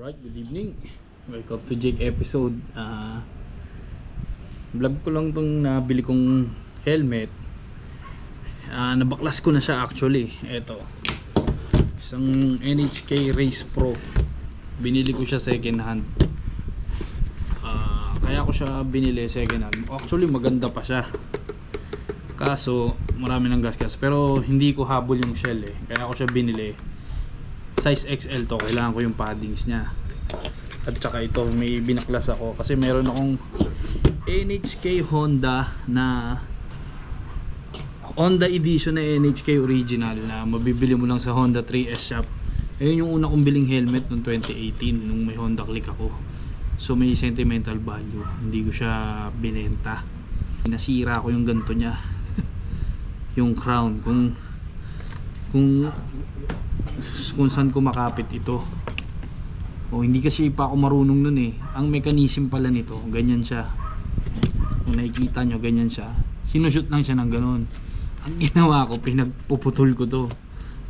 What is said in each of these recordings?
Alright, good evening. Welcome to Jake episode. Vlog ko lang tong nabili kong helmet. Nabaklas ko na siya actually. Ito. Isang NHK Race Pro. Binili ko siya second hand. Kaya ko siya binili second hand. Actually maganda pa siya. Kaso marami ng gasgas. Pero hindi ko habol yung shell eh. Kaya ko siya binili. Size XL to, kailangan ko yung paddings nya. At saka ito, may binaklas ako kasi meron akong NHK Honda na Honda edition na NHK original na mabibili mo lang sa Honda 3S shop. Ayun yung una kong biling helmet noong 2018 nung may Honda Click ako. So may sentimental value, hindi ko siya binenta. Nasira ko yung ganto nya. Yung crown kung saan ko makapit ito. Hindi kasi pa ako marunong nun eh. Ang mechanism pala nito, ganyan siya. Kung nakikita nyo, ganyan siya. Sinushoot lang siya ng ganun. Ang ginawa ko, pinagpuputol ko to.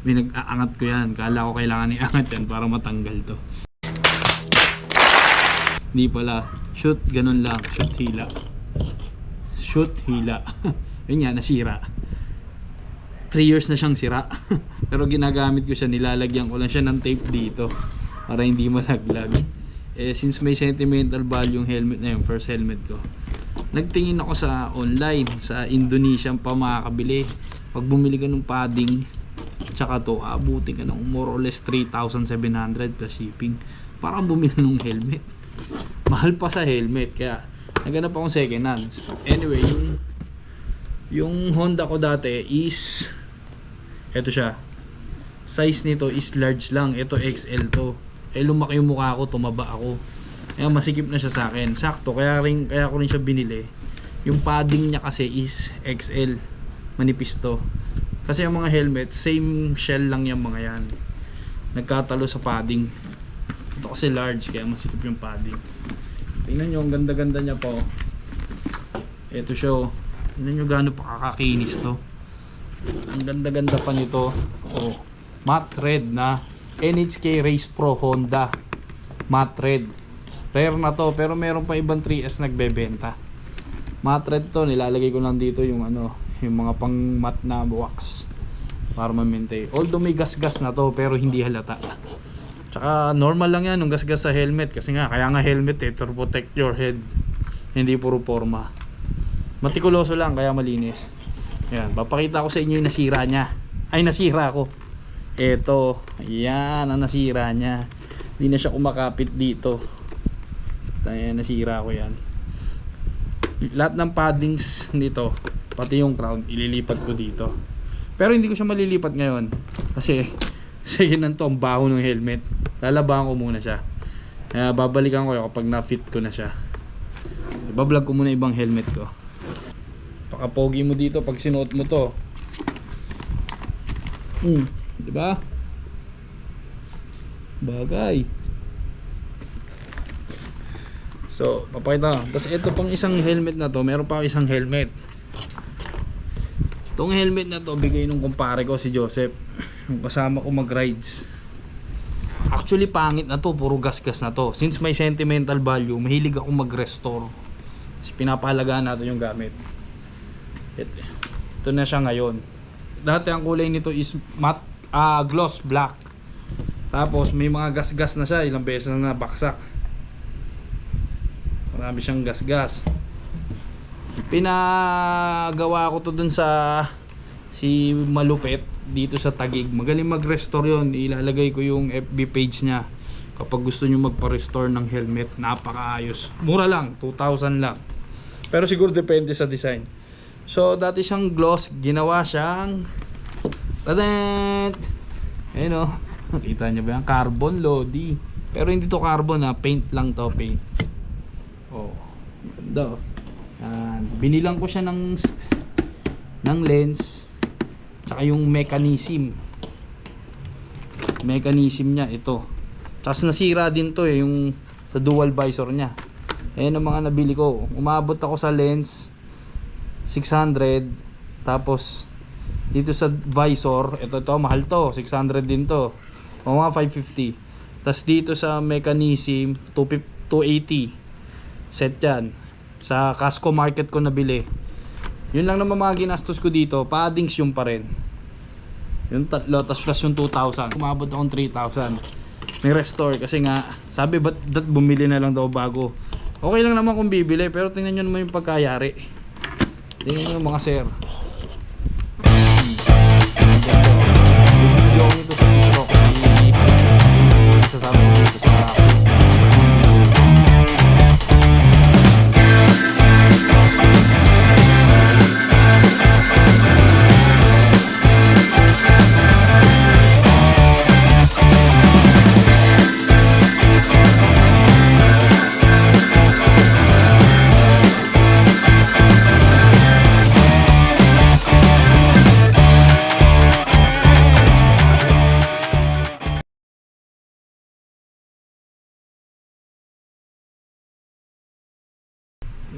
Pinag-aangat ko yan. Kala ko kailangan iangat yan para matanggal to. Hindi pala. Shoot, ganun lang. Shoot, hila. Shoot, hila. Yun nga, nasira. 3 years na siyang sira. Pero ginagamit ko siya, nilalagyan ko lang siya ng tape dito para hindi malaglag. Since may sentimental value yung helmet na yun, first helmet ko, nagtingin ako sa online, sa Indonesia pa makakabili. Pag bumili ka ng padding tsaka to, abutin ka ng more or less 3,700 plus shipping para bumili ng helmet. Mahal pa sa helmet, kaya naganap akong second hands. Anyway, yung Honda ko dati is eto siya. Size nito is large lang. Ito XL to. Lumaki yung mukha ko, tumaba ako. Kaya masikip na siya sa akin. Sakto, kaya ko rin siya binili. Yung padding niya kasi is XL. Manipis to. Kasi yung mga helmet, same shell lang yung mga yan. Nagkatalo sa padding. Ito kasi large, kaya masikip yung padding. Tingnan nyo, ang ganda-ganda niya po. Ito siya. Tingnan nyo gaano pa kakakinis to. Ang ganda-ganda pa nito. Matte red na NHK Race Pro Honda. Matte red. Rare na to, pero meron pa ibang 3S nagbebenta. Matte red to, nilalagay ko lang dito yung yung mga pang matte na wax para ma-maintain. Although may gasgas na to, pero hindi halata. Tsaka normal lang yan yung gasgas sa helmet kasi nga kaya nga helmet to protect your head. Hindi puro forma. Matikuloso lang kaya malinis. Ayan, papakita ko sa inyo yung nasira nya. Ay, nasira ko. Ito, ayan ang nasira nya. Hindi na siya kumakapit dito. Ayan, nasira ko yan. Lahat ng paddings nito, pati yung crown, ililipat ko dito. Pero hindi ko siya malilipat ngayon. Kasi, second hand to, ang baho ng helmet. Lalabahan ko muna siya. Kaya babalikan ko kapag na-fit ko na siya. Ibablog ko muna ibang helmet ko. Pakapogi mo dito pag sinuot mo to. Diba? Bagay. So, papakita. Tapos ito pang isang helmet na to, meron pa isang helmet. Itong helmet na to, bigay nung kumpare ko si Joseph. Yung kasama ko mag-rides. Actually, pangit na to, puro gasgas na to. Since may sentimental value, mahilig ako mag-restore. Kasi pinapahalagaan natin yung gamit. Ito na siya ngayon. Dati ang kulay nito is matte, gloss black. Tapos may mga gasgas na siya, ilang beses na nabaksak. Marami siyang gasgas. Pinagawa ko to dun sa si Malupit dito sa Taguig. Magaling mag-restore yon. Ilalagay ko yung FB page niya kapag gusto nyo magpa-restore ng helmet. Napakaayos. Mura lang, 2,000 lang. Pero siguro depende sa design. So dati siyang gloss, ginawa siyang tadant. Ayun nakita niyo ba yan? Carbon Lodi. Pero hindi to carbon paint lang to, paint. Ganda. Binilang ko siya ng lens tsaka yung mechanism niya ito. Tapos nasira din to yung sa dual visor niya. Ayun ang mga nabili ko. Umabot ako sa lens 600, tapos dito sa visor, ito mahal to, 600 din to, o mga 550. Tas dito sa mechanism 280 set yan. Sa Casco Market ko nabili. Yun lang naman mga ginastos ko dito. Paddings yung pa rin. Yung tatlo, tas plus yung 2,000. Umabot akong 3,000. May restore kasi nga, sabi ba't bumili na lang daw bago. Okay lang naman kung bibili, pero tingnan nyo naman yung pagkayari. Tingnan nyo mga sir. Video ko nito sa TikTok. Sasabi ko dito sa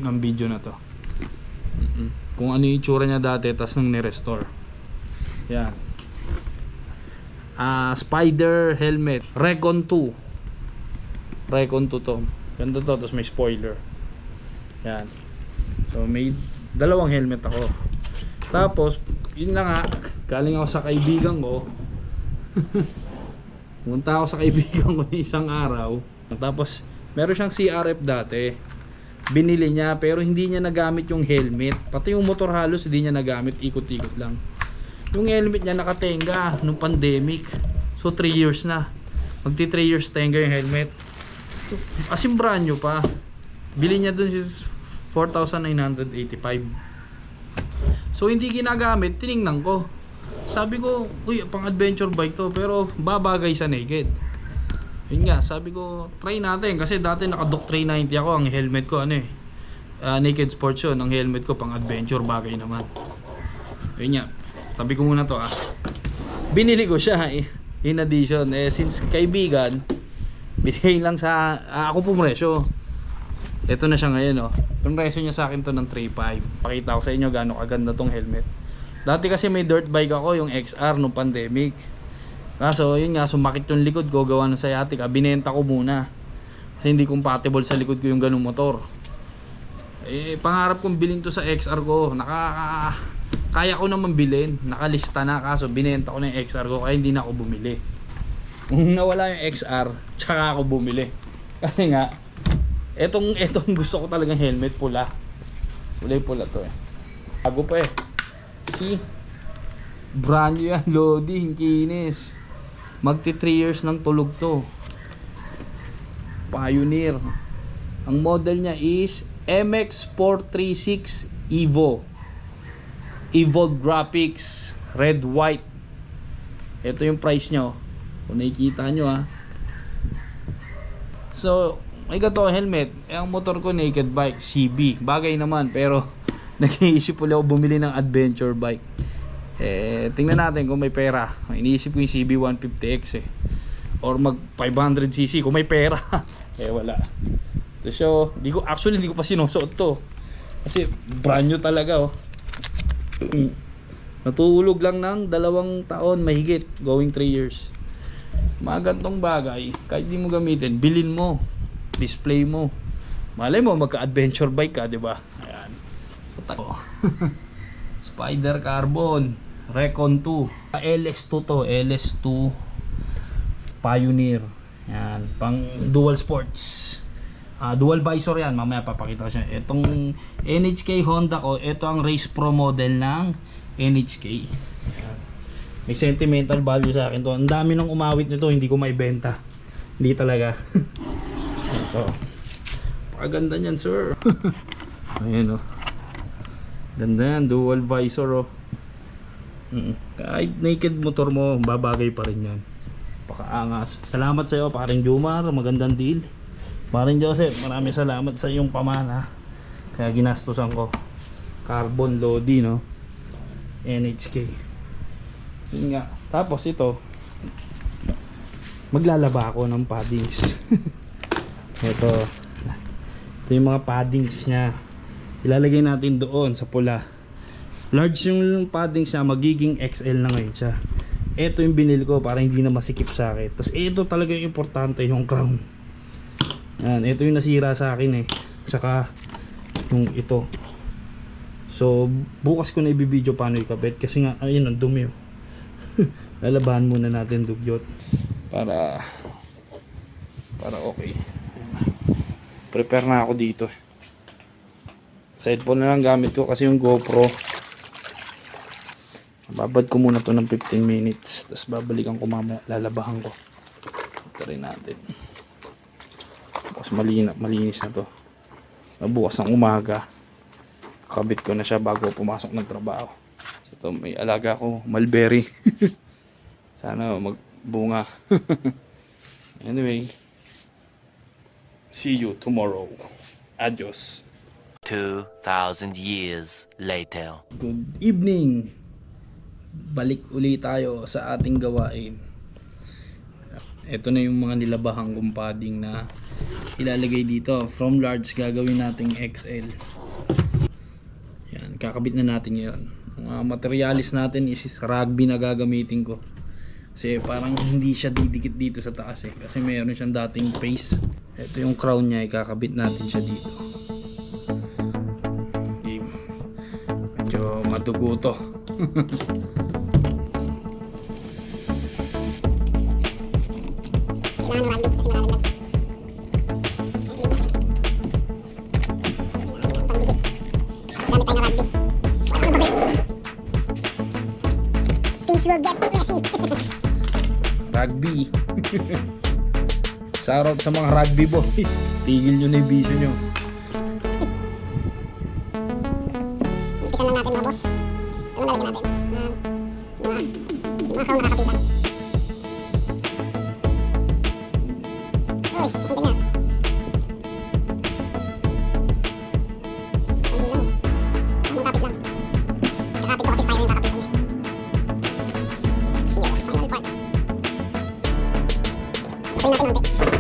ng video na to. Kung ano yung itsura niya dati tas nung ni-restore. Yan. Spider helmet Recon 2. Recon 2 to. Ganda to, tapos may spoiler. Yan. So may dalawang helmet ako. Tapos yun na nga, galing ako sa kaibigan ko. Pumunta ako sa kaibigan ko ng isang araw. Tapos meron siyang CRF dati. Binili niya pero hindi niya nagamit yung helmet. Pati yung motor halos hindi niya nagamit, ikot-ikot lang. Yung helmet niya nakatenga nung pandemic. So 3 years na. Magti 3 years tenga yung helmet. As in brand new pa. Bili niya dun is 4,985. So hindi ginagamit, tiningnan ko. Sabi ko, uy, pang adventure bike to pero babagay sa naked. Yun nga, sabi ko, try natin. Kasi dati naka-Doc 390 ako. Ang helmet ko, naked sports yun. Ang helmet ko, pang adventure, bagay naman. Yun nga, tabi ko muna to Binili ko siya in addition. Since kaibigan, binigay lang sa, ako pumresyo. Ito na siya ngayon, Yung presyo niya sa akin to ng 3.5. Pakita ko sa inyo gaano kaganda tong helmet. Dati kasi may dirt bike ako, yung XR nung pandemic. Kaso yun nga, sumakit yung likod ko, gawa ng sciatic. Binenta ko muna kasi hindi compatible sa likod ko yung ganung motor. Pangarap kong bilhin to sa XR ko. Kaya ko naman bilhin, nakalista na. Kaso binenta ko na yung XR ko kaya hindi na ako bumili. Kung nawala yung XR, tsaka ako bumili. Kasi nga etong gusto ko talagang helmet, pula. Pula to bago pa See, brand new yan, loading, kinis. Magti 3 years ng tulog to. Pioneer. Ang model niya is MX436 Evo. Evolved graphics, red white. Ito yung price nyo. Kung nakikita nyo So, may gato helmet. Ang motor ko naked bike, CB. Bagay naman pero nag-iisip ulit ako bumili ng adventure bike. Tingnan natin kung may pera. Iniisip ko yung CB150X or mag 500cc kung may pera. Wala. So, hindi ko pa sinusuot to. Kasi brand new talaga Natulog lang ng 2 taon mahigit, going 3 years. Mga gantong bagay, kahit di mo gamitin, bilhin mo, display mo. Malay mo magka-adventure bike ka, di ba? Ayan. Spider Carbon Recon 2 LS2 to, LS2 Pioneer. Yan, pang dual sports. Dual visor yan, mamaya papakita ko siya. Itong NHK Honda ko, ito ang Race Pro model ng NHK. Yan. May sentimental value sa akin to. Ang dami nang umawit nito, hindi ko maibenta. Hindi talaga. So, pakaganda niyan, sir. Ayan ganda yan, dual visor kahit naked motor mo, babagay pa rin yan. Pakaangas. Salamat sa iyo, paring Jumar, magandang deal. Paring Joseph, maraming salamat sa iyong pamana. Kaya ginastusan ko. Carbon Lodi, NHK. Yun nga. Tapos ito, maglalaba ako ng paddings. Ito yung mga paddings nya. Ilalagay natin doon sa pula. Large yung paddings niya, magiging XL na ngayon siya. Ito yung binili ko para hindi na masikip sa akin. Tapos ito talaga yung importante, yung crown. Yan, ito yung nasira sa akin eh. Tsaka yung ito. So bukas ko na i-video paano ikabit kasi nga ayun ang dumi oh. Lalabahan muna natin dugyot para okay. Prepare na ako dito. Cellphone na lang gamit ko kasi yung GoPro babad ko muna to ng 15 minutes tapos babalikan ko mamaya, lalabahan ko. Ito rin natin bukas malinis na to. Bukas ng umaga kabit ko na siya bago pumasok ng trabaho. So ito may alaga ko mulberry. Sana magbunga. Anyway, see you tomorrow. Adios. 2,000 years later. Good evening. Balik uli tayo sa ating gawain. Ito na yung mga nilabahang kong padding na ilalagay dito. From large gagawin nating XL. Yan, kakabit na natin yan. Mga materialis natin is rugby na gagamitin ko. Kasi parang hindi siya didikit dito sa taas eh. Kasi mayroon siyang dating face. Ito yung crown niya, ikakabit natin siya dito. Medyo madugo to. Things will get messy. Rugby. Shoutout sa mga rugby boy. Tigil nyo na yung bisyo nyo. Umpisa na natin mga boss. Ano nalagyan natin? Mga kaong nakakapitan. Uy, ang ganyan. Hindi lang eh. Ang kapit lang. Kakapit ko kasi style yung kakapit ko eh. Here, final part. Patayin natin natin.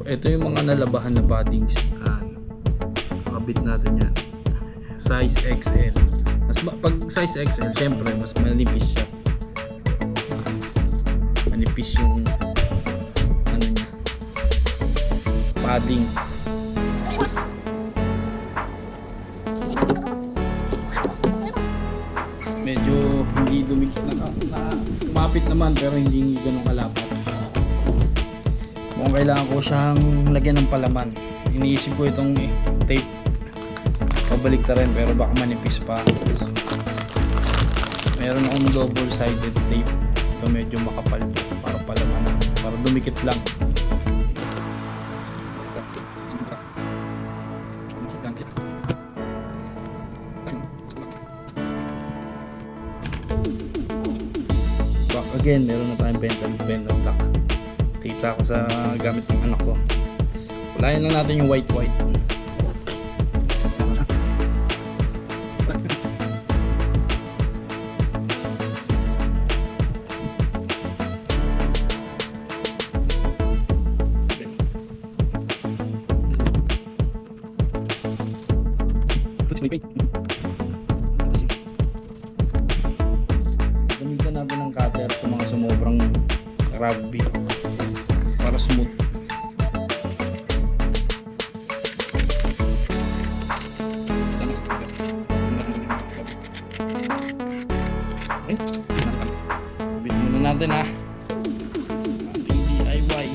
Ito yung mga nalabahan na paddings. Kabit natin yan. Size XL. Pag size XL, syempre mas manipis siya. Manipis yung ano niya, padding. Medyo hindi dumikit na umapit naman pero hindi ganun kalapat. Mukhang kailangan ko siyang lagyan ng palaman. Iniisip ko itong tape pabalik ta rin pero baka manipis pa. Meron akong double sided tape. Ito medyo makapal to para palaman, para dumikit lang. Back again, meron na tayong bend and block. Kita ko sa gamit ng anak ko. Walayan lang natin yung white. Gamitan natin ng cutter sa mga sumobrang rugby para smooth. Bitin muna natin ha. Ating DIY.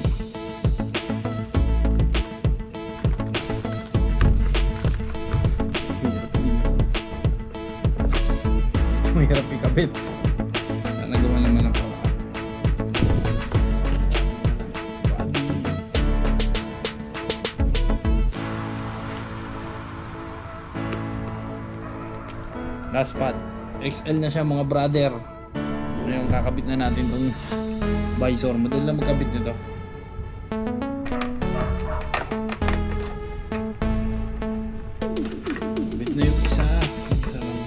Mahirap ikabit. Nagawa naman ako. Last pad. XL na siya mga brother. Ngayon kakabit na natin tong visor. Madali lang magkabit nito. Kabit na yung isa. Isa lang.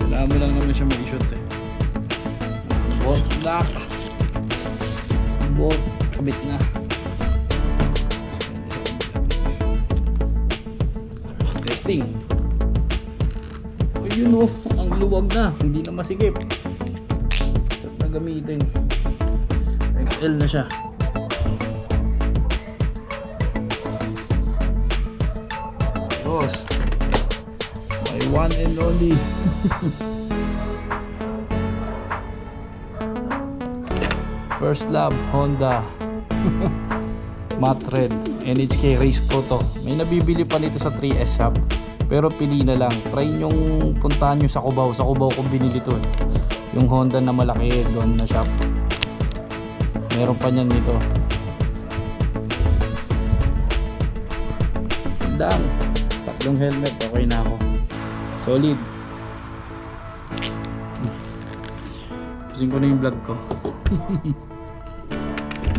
Wala mo lang naman siya mag-shoot eh. Bolt lock. Bolt. Kabit na. testing. Ayun oh, ang luwag na, hindi na masikip. Sarap na gamitin. XL na siya. Boss, my one and only. First Love Honda Matte Red NHK Race Pro to. May nabibili pa nito sa 3S shop, pero pili na lang. Try nyong puntahan nyo sa Cubao. Sa Cubao ko binili to eh. Yung Honda na malaki doon na shop. Meron pa niyan nito. Dang, tatlong helmet, okay na ako. Solid. Pusin ko na yung vlog ko.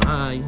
Bye.